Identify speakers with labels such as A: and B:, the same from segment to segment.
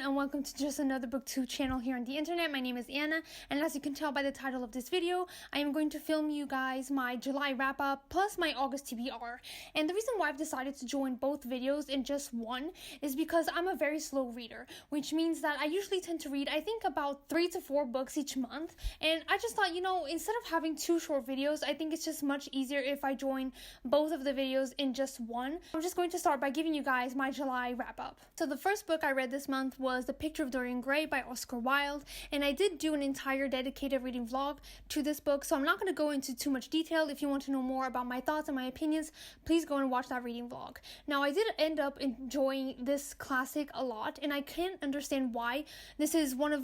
A: and welcome to just another booktube channel here on the internet. My name is Anna, and as you can tell by the title of this video, I am going to film you guys my July wrap up plus my August TBR. And the reason why I've decided to join both videos in just one is because I'm a very slow reader, which means that I usually tend to read, I think, about 3 to 4 books each month. And I just thought, instead of having 2 short videos, I think it's just much easier if I join both of the videos in just one. I'm just going to start by giving you guys my July wrap up. So the first book I read this month was The Picture of Dorian Gray by Oscar Wilde, and I did do an entire dedicated reading vlog to this book, so I'm not going to go into too much detail. If you want to know more about my thoughts and my opinions, please go and watch that reading vlog. Now, I did end up enjoying this classic a lot, and I can't understand why. This is one of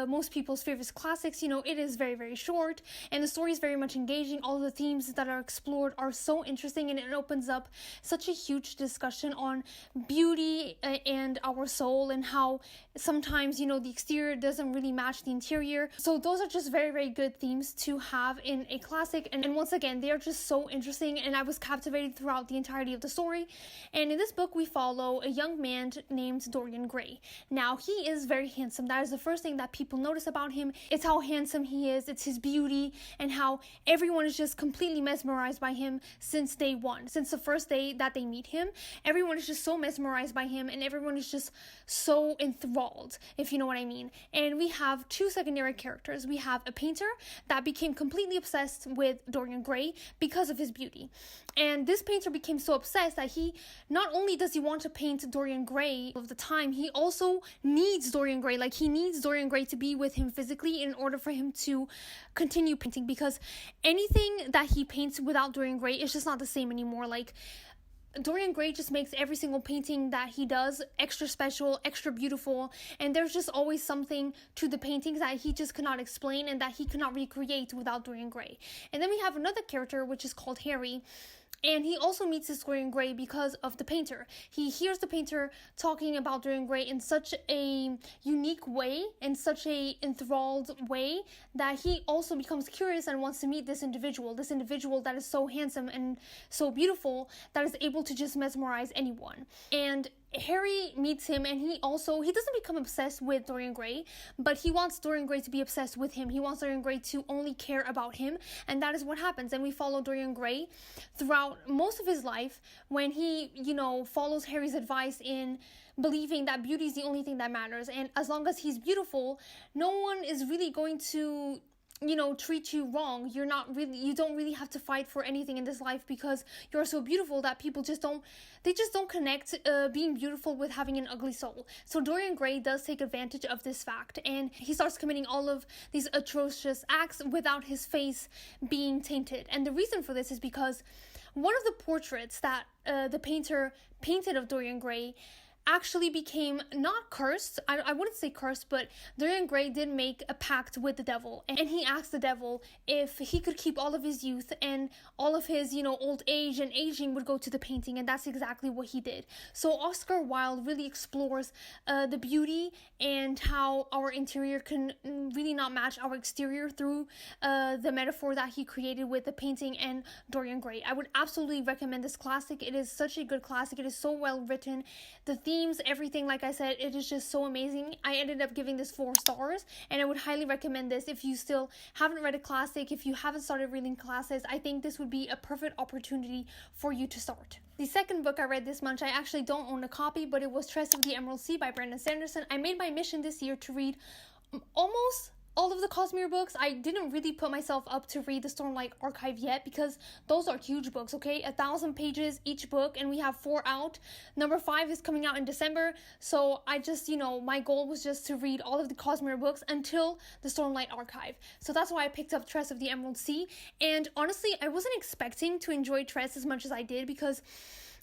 A: most people's favorite classics. It is very, very short, and the story is very much engaging. All of the themes that are explored are so interesting, and it opens up such a huge discussion on beauty and our soul, and how sometimes, the exterior doesn't really match the interior. So those are just very, very good themes to have in a classic, and once again, they are just so interesting, and I was captivated throughout the entirety of the story. And in this book, we follow a young man named Dorian Gray. Now, he is very handsome. That is the first thing that people notice about him. It's how handsome he is, it's his beauty, and how everyone is just completely mesmerized by him since day one. Since the first day that they meet him, everyone is just so mesmerized by him, and everyone is just so enthralled, if you know what I mean. And we have 2 secondary characters. We have a painter that became completely obsessed with Dorian Gray because of his beauty. And this painter became so obsessed that he not only does he want to paint Dorian Gray of the time, he also needs Dorian Gray. Like, he needs Dorian Gray to be with him physically in order for him to continue painting, because anything that he paints without Dorian Gray is just not the same anymore. Like, Dorian Gray just makes every single painting that he does extra special, extra beautiful, and there's just always something to the paintings that he just cannot explain and that he cannot recreate without Dorian Gray. And then we have another character, which is called Harry, and he also meets this Dorian Gray because of the painter. He hears the painter talking about Dorian Gray in such a unique way, in such a enthralled way, that he also becomes curious and wants to meet this individual that is so handsome and so beautiful, that is able to just mesmerize anyone. And Harry meets him, and he doesn't become obsessed with Dorian Gray, but he wants Dorian Gray to be obsessed with him. He wants Dorian Gray to only care about him, and that is what happens. And we follow Dorian Gray throughout most of his life when he, follows Harry's advice in believing that beauty is the only thing that matters. And as long as he's beautiful, no one is really going to treat you wrong. You don't really have to fight for anything in this life, because you're so beautiful that people just don't connect being beautiful with having an ugly soul. So Dorian Gray does take advantage of this fact, and he starts committing all of these atrocious acts without his face being tainted. And the reason for this is because one of the portraits that the painter painted of Dorian Gray actually became not cursed. I wouldn't say cursed, but Dorian Gray did make a pact with the devil, and he asked the devil if he could keep all of his youth, and all of his, old age and aging would go to the painting, and that's exactly what he did. So Oscar Wilde really explores the beauty and how our interior can really not match our exterior through the metaphor that he created with the painting and Dorian Gray. I would absolutely recommend this classic. It is such a good classic. It is so well written. The themes, everything, like I said, it is just so amazing. I ended up giving this 4 stars, and I would highly recommend this if you still haven't read a classic. If you haven't started reading classics, I think this would be a perfect opportunity for you to start. The second book I read this month, I actually don't own a copy, but it was Tress of the Emerald Sea by Brandon Sanderson. I made my mission this year to read almost all of the Cosmere books. I didn't really put myself up to read the Stormlight Archive yet, because those are huge books, okay? 1,000 pages each book, and we have 4 out. Number 5 is coming out in December, so I just, my goal was just to read all of the Cosmere books until the Stormlight Archive. So that's why I picked up Tress of the Emerald Sea, and honestly, I wasn't expecting to enjoy Tress as much as I did, because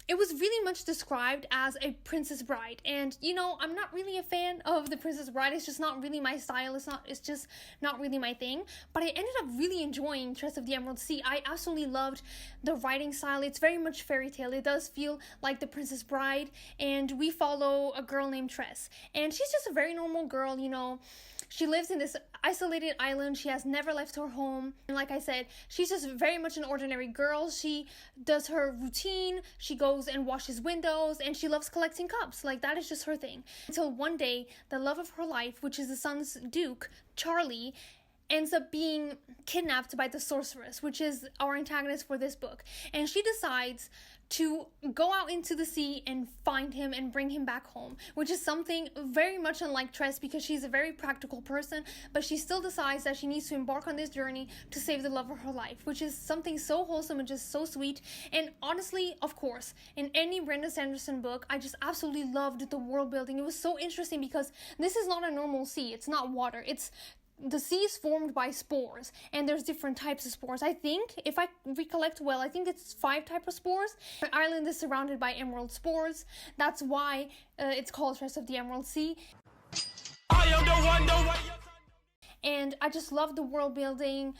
A: it was really much described as a Princess Bride, and I'm not really a fan of the Princess Bride. It's just not really my style. It's just not really my thing. But I ended up really enjoying Tress of the Emerald Sea. I absolutely loved the writing style. It's very much fairy tale. It does feel like the Princess Bride, and we follow a girl named Tress, and she's just a very normal girl. She lives in this isolated island. She has never left her home. And like I said, she's just very much an ordinary girl. She does her routine. She goes and washes windows, and she loves collecting cups. Like, that is just her thing. Until one day, the love of her life, which is the son's Duke, Charlie, ends up being kidnapped by the sorceress, which is our antagonist for this book. And she decides to go out into the sea and find him and bring him back home, which is something very much unlike Tress, because she's a very practical person, but she still decides that she needs to embark on this journey to save the love of her life, which is something so wholesome and just so sweet. And honestly, of course, in any Brandon Sanderson book, I just absolutely loved the world building. It was so interesting because this is not a normal sea. It's not water. The sea is formed by spores, and there's different types of spores. I think, if I recollect well, I think it's 5 types of spores. The island is surrounded by emerald spores. That's why it's called Tress of the Emerald Sea. I am the one. And I just love the world building.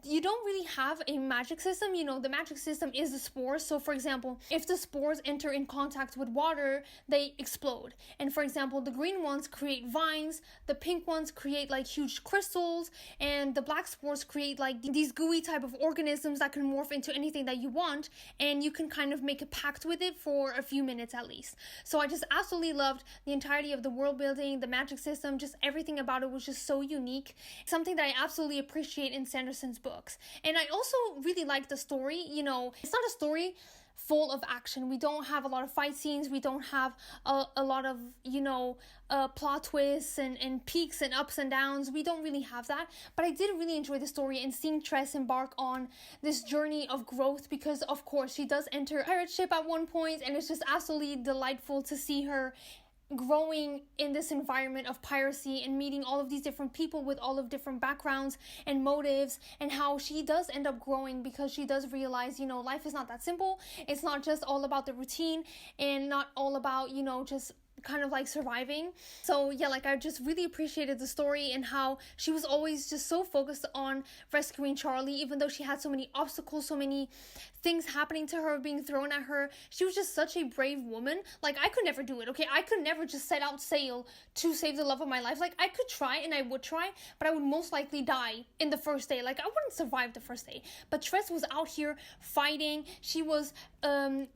A: You don't really have a magic system. You know, the magic system is the spores. So for example, if the spores enter in contact with water, they explode. And for example, the green ones create vines, the pink ones create like huge crystals, and the black spores create like these gooey type of organisms that can morph into anything that you want, and you can kind of make a pact with it for a few minutes at least. So I just absolutely loved the entirety of the world building, the magic system, just everything about it was just so unique. Something that I absolutely appreciate in Sanderson's books. And I also really like the story. You know, it's not a story full of action. We don't have a lot of fight scenes. We don't have a lot of, plot twists and peaks and ups and downs. We don't really have that. But I did really enjoy the story and seeing Tress embark on this journey of growth, because of course she does enter a pirate ship at one point, and it's just absolutely delightful to see her growing in this environment of piracy and meeting all of these different people with all of different backgrounds and motives, and how she does end up growing because she does realize, life is not that simple. It's not just all about the routine and not all about, just kind of like surviving. So yeah, like I just really appreciated the story and how she was always just so focused on rescuing Charlie, even though she had so many obstacles, so many things happening to her, being thrown at her. She was just such a brave woman. Like, I could never do it, okay? I could never just set out sail to save the love of my life. Like, I could try and I would try, but I would most likely die in the first day. Like, I wouldn't survive the first day. But Tress was out here fighting. She was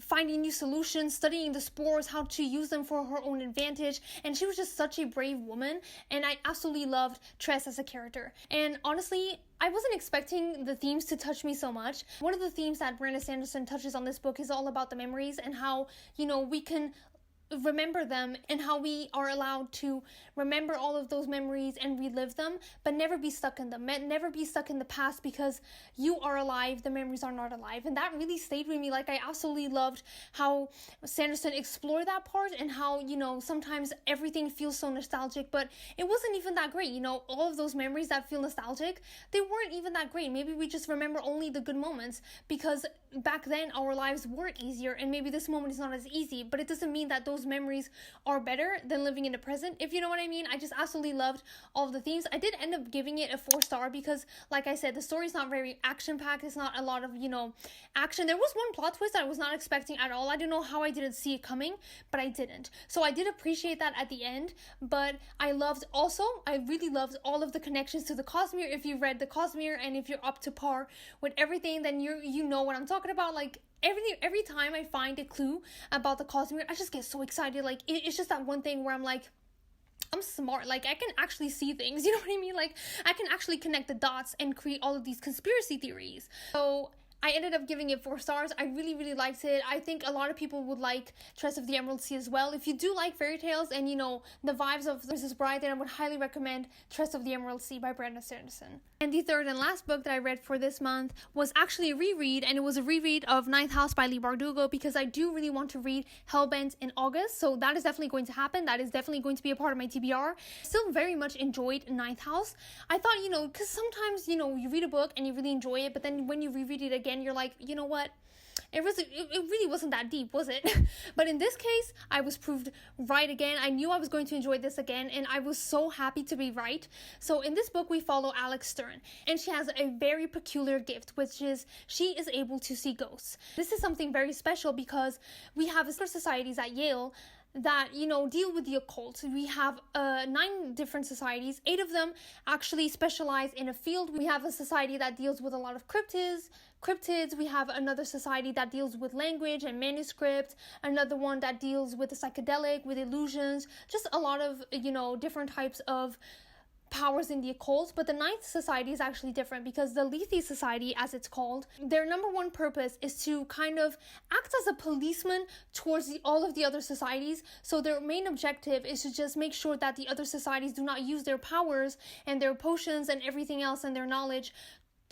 A: finding new solutions, studying the spores, how to use them for her own advantage, and she was just such a brave woman, and I absolutely loved Tress as a character. And honestly, I wasn't expecting the themes to touch me so much. One of the themes that Brandon Sanderson touches on this book is all about the memories and how, we can remember them, and how we are allowed to remember all of those memories and relive them, but never be stuck in them, never be stuck in the past, because you are alive, the memories are not alive. And that really stayed with me. Like, I absolutely loved how Sanderson explored that part, and how, sometimes everything feels so nostalgic, but it wasn't even that great. All of those memories that feel nostalgic, they weren't even that great. Maybe we just remember only the good moments, because back then our lives were easier, and maybe this moment is not as easy, but it doesn't mean that those memories are better than living in the present, if you know what I mean. I just absolutely loved all of the themes. I did end up giving it a 4-star because, like I said, the story's not very action-packed. It's not a lot of, action. There was one plot twist that I was not expecting at all. I don't know how I didn't see it coming, but I didn't. So I did appreciate that at the end, but I really loved all of the connections to the Cosmere. If you read the Cosmere and if you're up to par with everything, then you know what I'm talking about. Like, every time I find a clue about the Cosmere, I just get so excited. Like, it's just that one thing where I'm like, I'm smart. Like, I can actually see things, you know what I mean? Like, I can actually connect the dots and create all of these conspiracy theories. So I ended up giving it 4 stars. I really, really liked it. I think a lot of people would like Tress of the Emerald Sea as well. If you do like fairy tales and, the vibes of Princess Bride, then I would highly recommend Tress of the Emerald Sea by Brandon Sanderson. And the third and last book that I read for this month was actually a reread, and it was a reread of Ninth House by Leigh Bardugo, because I do really want to read Hellbent in August, so that is definitely going to happen. That is definitely going to be a part of my TBR. Still very much enjoyed Ninth House. I thought, because sometimes, you read a book and you really enjoy it, but then when you reread it again, you're like, you know what? It really wasn't that deep, was it? But in this case, I was proved right again. I knew I was going to enjoy this again, and I was so happy to be right. So in this book, we follow Alex Stern, and she has a very peculiar gift, which is she is able to see ghosts. This is something very special because we have secret societies at Yale that, you know, deal with the occult. We have 9 different societies. 8 of them actually specialize in a field. We have a society that deals with a lot of cryptids. We have another society that deals with language and manuscript, another one that deals with the psychedelic, with illusions, just a lot of, you know, different types of powers in the occult. But the 9th society is actually different, because the Lethe Society, as it's called, their number one purpose is to kind of act as a policeman towards all of the other societies. So their main objective is to just make sure that the other societies do not use their powers and their potions and everything else and their knowledge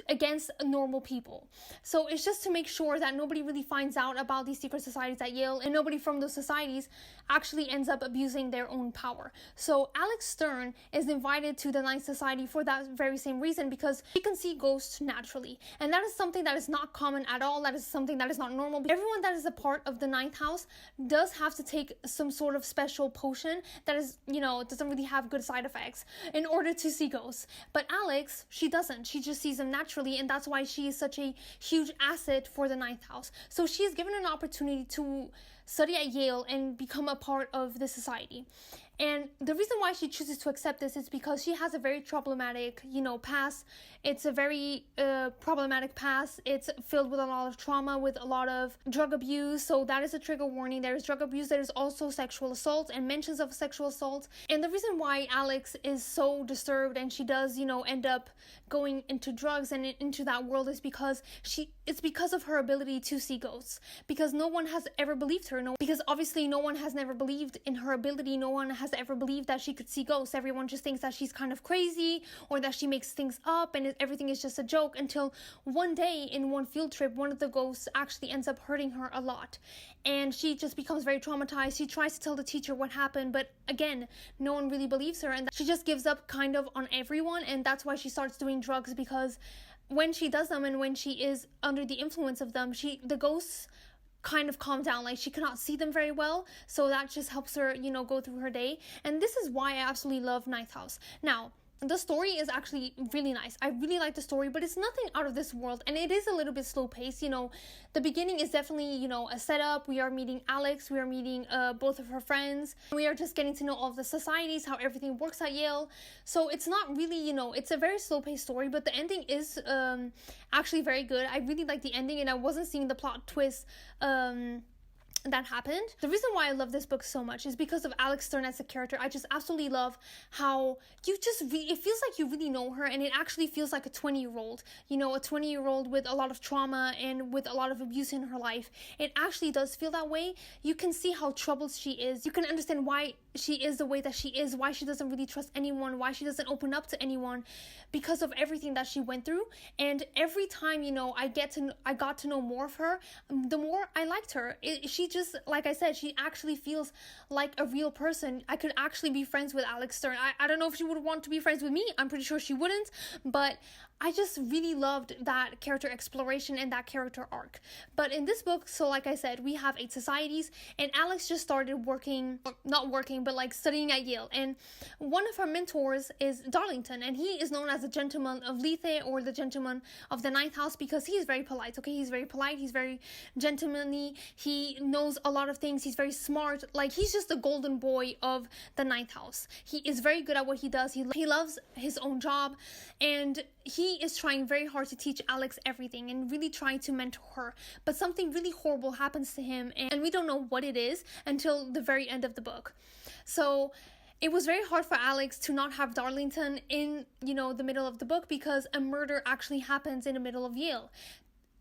A: against normal people. So it's just to make sure that nobody really finds out about these secret societies at Yale, and nobody from those societies actually ends up abusing their own power. So Alex Stern is invited to the 9th Society for that very same reason, because she can see ghosts naturally, and that is something that is not common at all. That is something that is not normal. Everyone that is a part of the 9th house does have to take some sort of special potion that is, you know, doesn't really have good side effects in order to see ghosts. But Alex, she doesn't. She just sees them naturally, and that's why she is such a huge asset for the 9th house. So she is given an opportunity to study at Yale and become a part of the society. And the reason why she chooses to accept this is because she has a very problematic, you know, past. It's a very problematic past. It's filled with a lot of trauma, with a lot of drug abuse. So that is a trigger warning. There is drug abuse. There is also sexual assault and mentions of sexual assault. And the reason why Alex is so disturbed and she does, you know, end up going into drugs and into that world is because it's because of her ability to see ghosts. Because no one has ever believed her. No, because obviously no one has never believed in her ability. No one has ever believed that she could see ghosts. Everyone just thinks that she's kind of crazy, or that she makes things up and everything is just a joke, until one day in one field trip, one of the ghosts actually ends up hurting her a lot, and she just becomes very traumatized. She tries to tell the teacher what happened, but again, no one really believes her, and she just gives up kind of on everyone. And that's why she starts doing drugs, because when she does them and when she is under the influence of them, the ghosts kind of calm down. Like, she cannot see them very well, so that just helps her, you know, go through her day. And this is why I absolutely love 9th house. Now, the story is actually really nice. I really like the story, but it's nothing out of this world, and it is a little bit slow paced. You know, the beginning is definitely, you know, a setup. We are meeting Alex, we are meeting both of her friends. We are just getting to know all of the societies, how everything works at Yale. So it's not really, you know, it's a very slow paced story, but the ending is actually very good. I really like the ending, and I wasn't seeing the plot twist that happened. The reason why I love this book so much is because of Alex Stern as a character. I just absolutely love how you just it feels like you really know her, and it actually feels like a 20-year-old, you know, a 20-year-old with a lot of trauma and with a lot of abuse in her life. It actually does feel that way. You can see how troubled she is. You can understand why she is the way that she is, why she doesn't really trust anyone, why she doesn't open up to anyone, because of everything that she went through. And every time, you know, I got to know more of her, the more I liked her. She just, like I said, she actually feels like a real person. I could actually be friends with Alex Stern. I don't know if she would want to be friends with me. I'm pretty sure she wouldn't, but I just really loved that character exploration and that character arc. But in this book, so like I said, we have 8 societies, and Alex just started not working, but like studying at Yale. And one of her mentors is Darlington, and he is known as the gentleman of Lethe, or the gentleman of the 9th house, because he is very polite. Okay, he's very polite, he's very gentlemanly, he knows a lot of things, he's very smart. Like, he's just the golden boy of the 9th house. He is very good at what he does. He loves his own job, and he is trying very hard to teach Alex everything and really trying to mentor her. But something really horrible happens to him, and we don't know what it is until the very end of the book. So it was very hard for Alex to not have Darlington in, you know, the middle of the book, because a murder actually happens in the middle of Yale.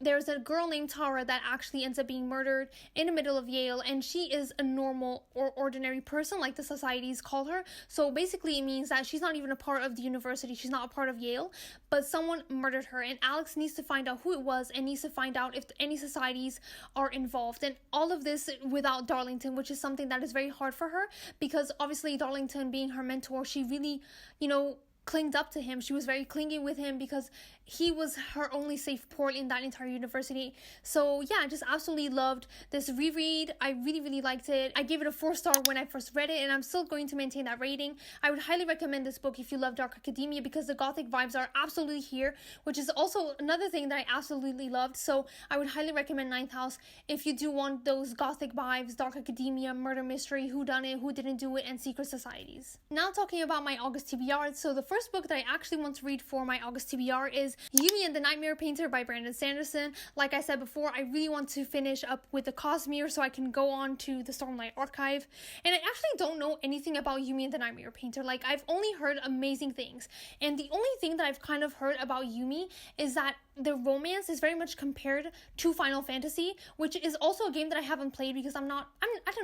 A: There's a girl named Tara that actually ends up being murdered in the middle of Yale, and she is a normal or ordinary person, like the societies call her. So basically it means that she's not even a part of the university, she's not a part of Yale, but someone murdered her, and Alex needs to find out who it was and needs to find out if any societies are involved. And all of this without Darlington, which is something that is very hard for her, because obviously Darlington being her mentor, she really, you know, clinged up to him. She was very clingy with him because he was her only safe port in that entire university. So yeah, I just absolutely loved this reread. I really liked it. I gave it a 4-star when I first read it, and I'm still going to maintain that rating. I would highly recommend this book if you love dark academia, because the gothic vibes are absolutely here, which is also another thing that I absolutely loved. So I would highly recommend Ninth House if you do want those gothic vibes, dark academia, murder mystery, who done it, who didn't do it, and secret societies. Now talking about my August TBR. So the first book that I actually want to read for my August TBR is Yumi and the Nightmare Painter by Brandon Sanderson. Like I said before, I really want to finish up with the Cosmere so I can go on to the Stormlight Archive. And I actually don't know anything about Yumi and the Nightmare Painter. Like, I've only heard amazing things. And the only thing that I've kind of heard about Yumi is that the romance is very much compared to Final Fantasy, which is also a game that I haven't played because I don't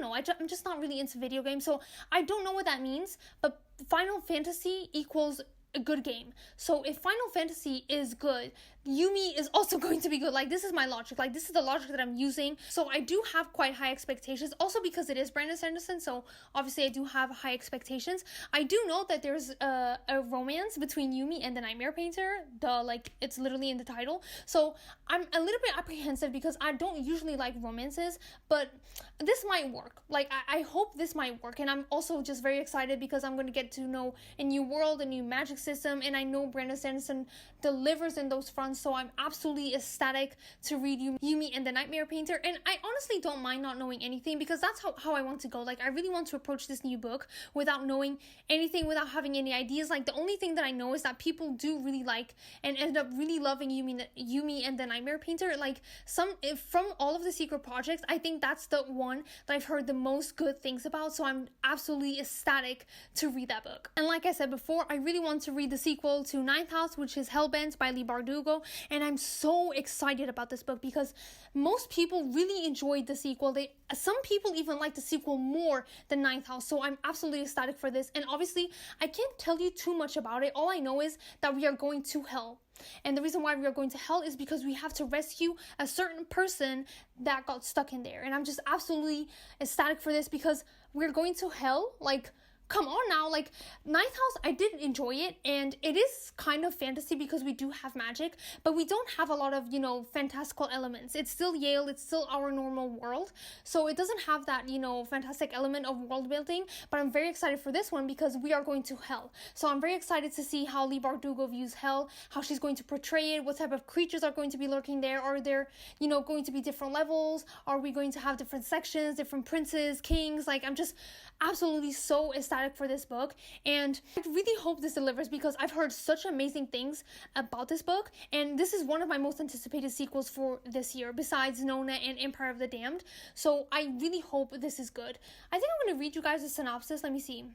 A: know, I'm just not really into video games, so I don't know what that means, but Final Fantasy equals a good game. So if Final Fantasy is good, Yumi is also going to be good. Like, this is my logic. Like, this is the logic that I'm using. So I do have quite high expectations. Also because it is Brandon Sanderson, so obviously I do have high expectations. I do know that there's a romance between Yumi and the Nightmare Painter. Like, it's literally in the title. So I'm a little bit apprehensive because I don't usually like romances, but this might work. Like, I hope this might work. And I'm also just very excited because I'm going to get to know a new world, a new magic system, and I know Brandon Sanderson delivers in those fronts, so I'm absolutely ecstatic to read Yumi and the Nightmare Painter. And I honestly don't mind not knowing anything, because that's how I want to go. Like, I really want to approach this new book without knowing anything, without having any ideas. Like, the only thing that I know is that people do really like and end up really loving Yumi and the Nightmare Painter. Like, from all of the secret projects, I think that's the one that I've heard the most good things about, so I'm absolutely ecstatic to read that book. And like I said before, I really want to read the sequel to Ninth House, which is Hellbent by Leigh Bardugo, and I'm so excited about this book because most people really enjoyed the sequel. Some people even like the sequel more than Ninth House, so I'm absolutely ecstatic for this. And obviously, I can't tell you too much about it. All I know is that we are going to hell. And the reason why we are going to hell is because we have to rescue a certain person that got stuck in there. And I'm just absolutely ecstatic for this because we're going to hell. Like, come on now. Like, Ninth House, I did enjoy it, and it is kind of fantasy because we do have magic, but we don't have a lot of, fantastical elements. It's still Yale, it's still our normal world, so it doesn't have that, fantastic element of world building. But I'm very excited for this one because we are going to hell. So I'm very excited to see how Leigh Bardugo views hell, how she's going to portray it, what type of creatures are going to be lurking there. Are there, going to be different levels? Are we going to have different sections, different princes, kings? Like, I'm just absolutely so ecstatic for this book, and I really hope this delivers because I've heard such amazing things about this book, and this is one of my most anticipated sequels for this year besides Nona and Empire of the Damned. So I really hope this is good. I think I'm going to read you guys a synopsis. Let me see.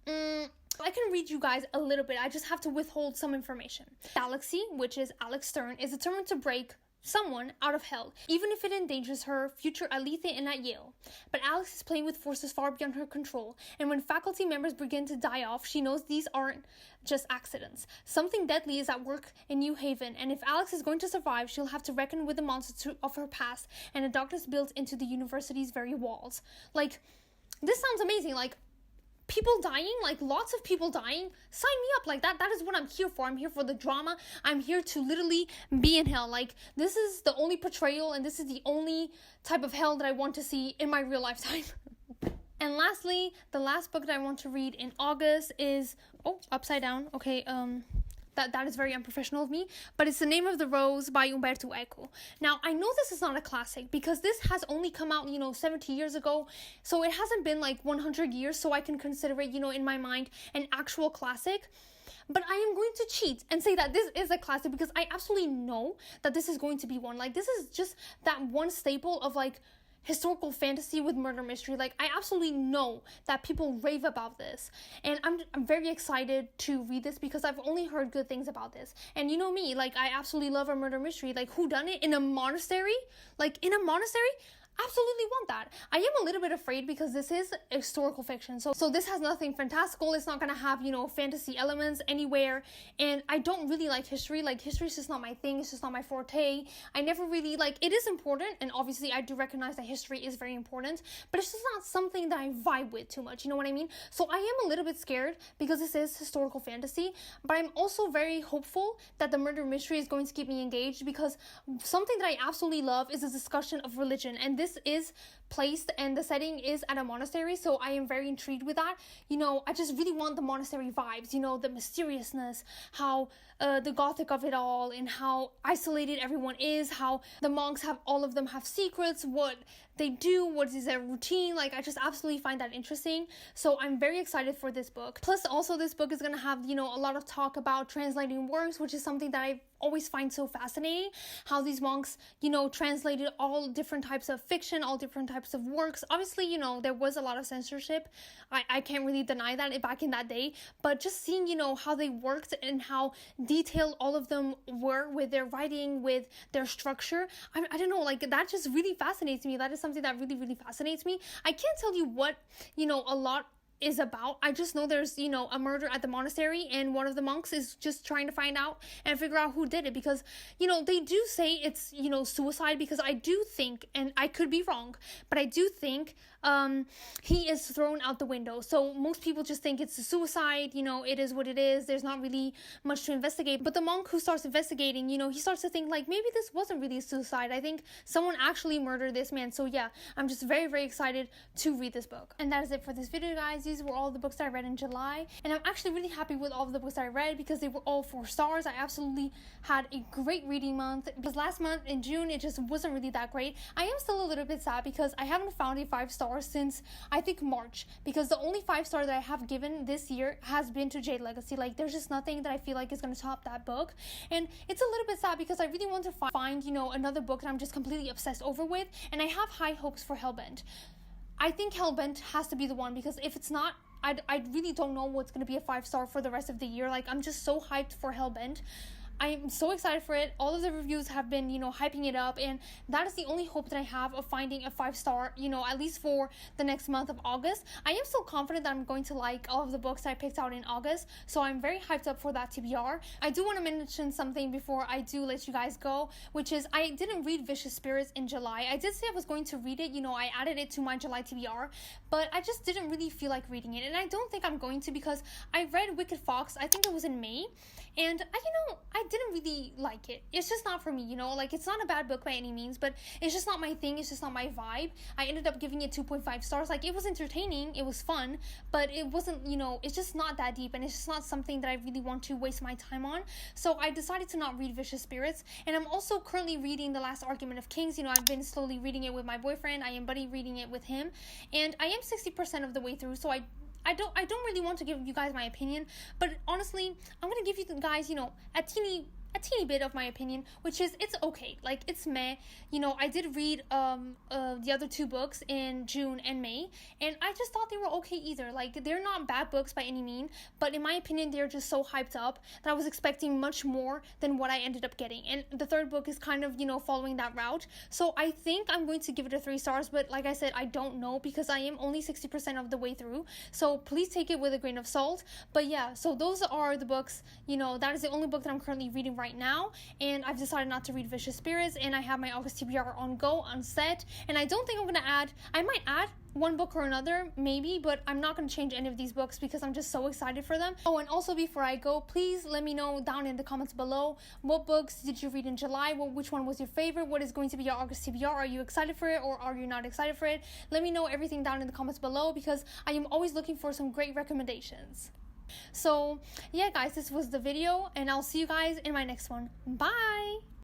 A: I can read you guys a little bit. I just have to withhold some information. Galaxy, which is Alex Stern, is determined to break someone out of hell, even if it endangers her future at Lethe and at Yale. But Alex is playing with forces far beyond her control, and when faculty members begin to die off, she knows these aren't just accidents. Something deadly is at work in New Haven, and if Alex is going to survive, she'll have to reckon with the monsters of her past and the darkness built into the university's very walls. Like, this sounds amazing. Like, people dying, like lots of people dying, sign me up. Like, that is what I'm here for. I'm here for the drama. I'm here to literally be in hell. Like, this is the only portrayal, and this is the only type of hell that I want to see in my real lifetime. And lastly, the last book that I want to read in August is upside down. Okay, that is very unprofessional of me, but it's The Name of the Rose by Umberto Eco. Now, I know this is not a classic because this has only come out, 70 years ago, so it hasn't been like 100 years, so I can consider it, in my mind, an actual classic. But I am going to cheat and say that this is a classic because I absolutely know that this is going to be one. Like, this is just that one staple of, like, historical fantasy with murder mystery. Like, I absolutely know that people rave about this, and I'm very excited to read this because I've only heard good things about this. And you know me, like, I absolutely love a murder mystery. Like, whodunit in a monastery? Like, in a monastery? absolutely want that. I am a little bit afraid because this is historical fiction. So this has nothing fantastical. It's not going to have, fantasy elements anywhere. And I don't really like history. Like, history is just not my thing. It's just not my forte. I never really, it is important. And obviously, I do recognize that history is very important. But it's just not something that I vibe with too much. You know what I mean? So I am a little bit scared because this is historical fantasy. But I'm also very hopeful that the murder mystery is going to keep me engaged, because something that I absolutely love is a discussion of religion. And this is placed and the setting is at a monastery, so I am very intrigued with that. I just really want the monastery vibes, the mysteriousness, how the gothic of it all, and how isolated everyone is, how the monks have, all of them have secrets, what they do, what is their routine. I just absolutely find that interesting. So I'm very excited for this book. Plus, also, this book is going to have, a lot of talk about translating works, which is something that I always find so fascinating, how these monks, translated all different types of fiction, all different types of works. Obviously, there was a lot of censorship. I can't really deny that back in that day, but just seeing, how they worked and how detailed all of them were with their writing, with their structure. I don't know, that just really fascinates me. That is something that really, really fascinates me. I can't tell you what, a lot is about. I just know there's, a murder at the monastery, and one of the monks is just trying to find out and figure out who did it, because, they do say it's, suicide, because I do think, and I could be wrong, but I do think he is thrown out the window. So most people just think it's a suicide, it is what it is. There's not really much to investigate. But the monk who starts investigating, he starts to think maybe this wasn't really a suicide. I think someone actually murdered this man. So yeah, I'm just very, very excited to read this book. And that is it for this video, guys. These were all the books that I read in July. And I'm actually really happy with all of the books that I read, because they were all 4 stars. I absolutely had a great reading month, because last month in June, it just wasn't really that great. I am still a little bit sad because I haven't found a 5-star since I think March, because the only 5-star that I have given this year has been to Jade Legacy. There's just nothing that I feel like is going to top that book. And it's a little bit sad because I really want to find, another book that I'm just completely obsessed over with. And I have high hopes for Hellbent. I think Hellbent has to be the one, because if it's not, I really don't know what's going to be a 5-star for the rest of the year. I'm just so hyped for Hellbent. I'm so excited for it. All of the reviews have been, hyping it up, and that is the only hope that I have of finding a 5-star, at least for the next month of August. I am so confident that I'm going to like all of the books that I picked out in August, so I'm very hyped up for that TBR. I do want to mention something before I do let you guys go, which is I didn't read Vicious Spirits in July. I did say I was going to read it, I added it to my July TBR, but I just didn't really feel like reading it, and I don't think I'm going to, because I read Wicked Fox, I think it was in May, and I didn't really like it. It's just not for me, it's not a bad book by any means, but it's just not my thing. It's just not my vibe. I ended up giving it 2.5 stars. It was entertaining, it was fun, but it wasn't, it's just not that deep, and it's just not something that I really want to waste my time on. So I decided to not read Vicious Spirits. And I'm also currently reading The Last Argument of Kings. I've been slowly reading it with my boyfriend. I am buddy reading it with him, and I am 60% of the way through, so I don't really want to give you guys my opinion, but honestly, I'm going to give you guys, a teeny bit of my opinion, which is it's okay. It's meh. I did read the other 2 books in June and May, and I just thought they were okay either. They're not bad books by any mean, but in my opinion, they're just so hyped up that I was expecting much more than what I ended up getting. And the 3rd book is kind of, following that route. So I think I'm going to give it a 3 stars, but like I said, I don't know, because I am only 60% of the way through. So please take it with a grain of salt. But yeah, so those are the books, that is the only book that I'm currently reading right now, and I've decided not to read Vicious Spirits, and I have my August TBR on go, on set, and I don't think I'm going to add, I might add one book or another, maybe, but I'm not going to change any of these books because I'm just so excited for them. Oh, and also before I go, please let me know down in the comments below, what books did you read in July? Which one was your favorite? What is going to be your August TBR? Are you excited for it, or are you not excited for it? Let me know everything down in the comments below, because I am always looking for some great recommendations. So yeah, guys, this was the video, and I'll see you guys in my next one. Bye!